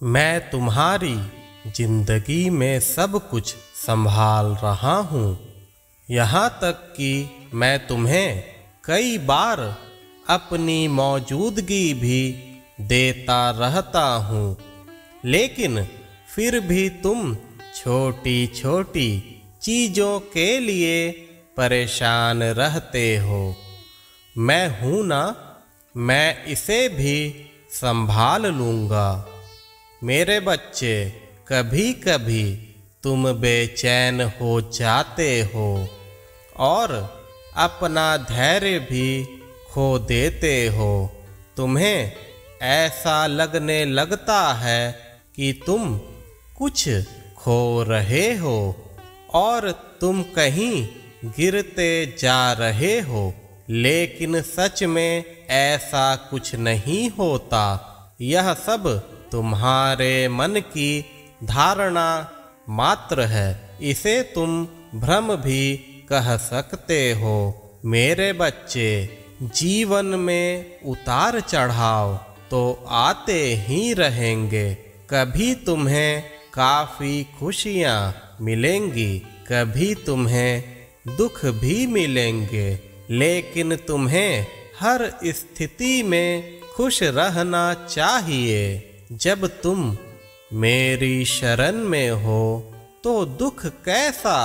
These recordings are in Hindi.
मैं तुम्हारी जिंदगी में सब कुछ संभाल रहा हूँ। यहाँ तक कि मैं तुम्हें कई बार अपनी मौजूदगी भी देता रहता हूँ, लेकिन फिर भी तुम छोटी छोटी चीज़ों के लिए परेशान रहते हो। मैं हूँ ना, मैं इसे भी संभाल लूँगा। मेरे बच्चे, कभी कभी तुम बेचैन हो जाते हो और अपना धैर्य भी खो देते हो। तुम्हें ऐसा लगने लगता है कि तुम कुछ खो रहे हो और तुम कहीं गिरते जा रहे हो, लेकिन सच में ऐसा कुछ नहीं होता। यह सब तुम्हारे मन की धारणा मात्र है। इसे तुम भ्रम भी कह सकते हो। मेरे बच्चे, जीवन में उतार चढ़ाव तो आते ही रहेंगे। कभी तुम्हें काफ़ी खुशियाँ मिलेंगी, कभी तुम्हें दुख भी मिलेंगे, लेकिन तुम्हें हर स्थिति में खुश रहना चाहिए। जब तुम मेरी शरण में हो तो दुख कैसा,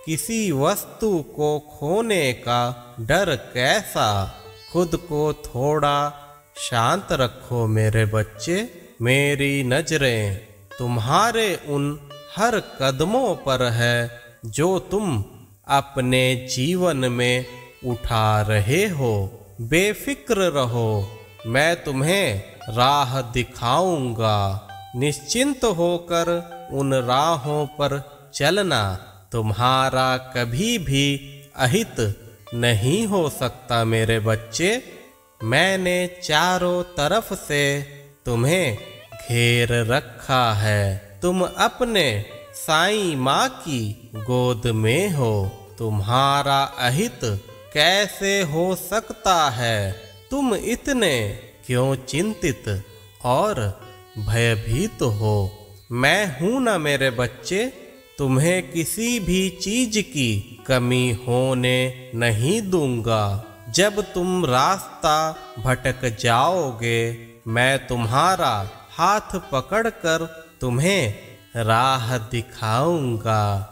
किसी वस्तु को खोने का डर कैसा। खुद को थोड़ा शांत रखो मेरे बच्चे। मेरी नजरें तुम्हारे उन हर कदमों पर है जो तुम अपने जीवन में उठा रहे हो। बेफिक्र रहो, मैं तुम्हें राह दिखाऊंगा। निश्चिंत होकर उन राहों पर चलना। तुम्हारा कभी भी अहित नहीं हो सकता मेरे बच्चे। मैंने चारों तरफ से तुम्हें घेर रखा है। तुम अपने साईं माँ की गोद में हो। तुम्हारा अहित कैसे हो सकता है? तुम इतने क्यों चिंतित और भयभीत हो? मैं हूं ना मेरे बच्चे, तुम्हें किसी भी चीज की कमी होने नहीं दूंगा। जब तुम रास्ता भटक जाओगे, मैं तुम्हारा हाथ पकड़कर तुम्हें राह दिखाऊंगा।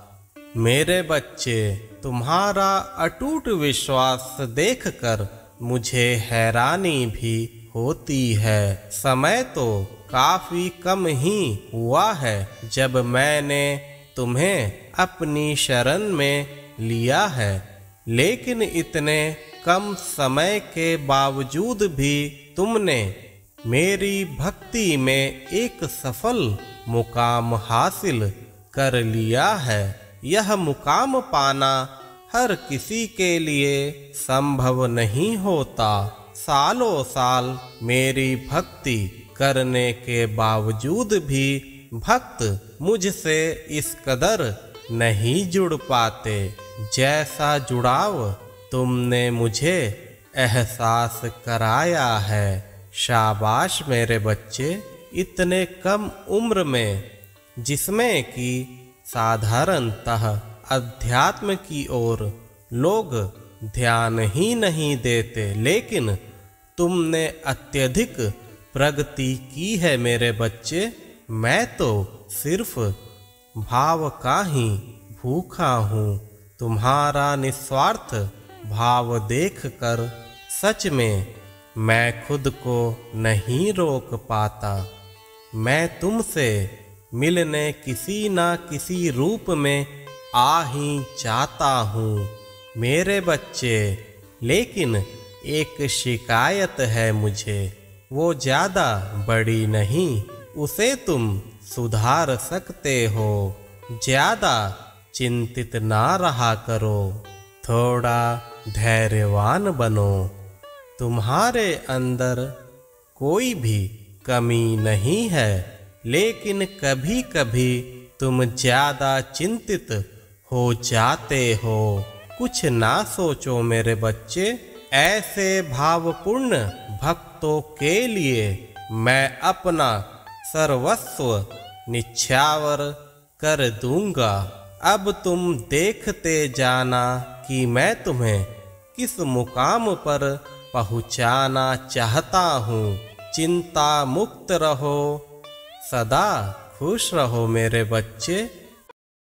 मेरे बच्चे, तुम्हारा अटूट विश्वास देखकर मुझे हैरानी भी होती है। समय तो काफी कम ही हुआ है जब मैंने तुम्हें अपनी शरण में लिया है, लेकिन इतने कम समय के बावजूद भी तुमने मेरी भक्ति में एक सफल मुकाम हासिल कर लिया है। यह मुकाम पाना हर किसी के लिए संभव नहीं होता। सालों साल मेरी भक्ति करने के बावजूद भी भक्त मुझसे इस कदर नहीं जुड़ पाते जैसा जुड़ाव तुमने मुझे एहसास कराया है। शाबाश मेरे बच्चे। इतने कम उम्र में, जिसमें कि साधारणतः अध्यात्म की ओर लोग ध्यान ही नहीं देते, लेकिन तुमने अत्यधिक प्रगति की है मेरे बच्चे। मैं तो सिर्फ भाव का ही भूखा हूँ। तुम्हारा निस्वार्थ भाव देखकर सच में मैं खुद को नहीं रोक पाता। मैं तुमसे मिलने किसी ना किसी रूप में आ ही जाता हूँ मेरे बच्चे। लेकिन एक शिकायत है मुझे, वो ज़्यादा बड़ी नहीं, उसे तुम सुधार सकते हो। ज़्यादा चिंतित ना रहा करो, थोड़ा धैर्यवान बनो। तुम्हारे अंदर कोई भी कमी नहीं है, लेकिन कभी कभी तुम ज़्यादा चिंतित हो जाते हो। कुछ ना सोचो मेरे बच्चे। ऐसे भावपूर्ण भक्तों के लिए मैं अपना सर्वस्व निछावर कर दूंगा। अब तुम देखते जाना कि मैं तुम्हें किस मुकाम पर पहुंचाना चाहता हूँ। चिंता मुक्त रहो, सदा खुश रहो मेरे बच्चे।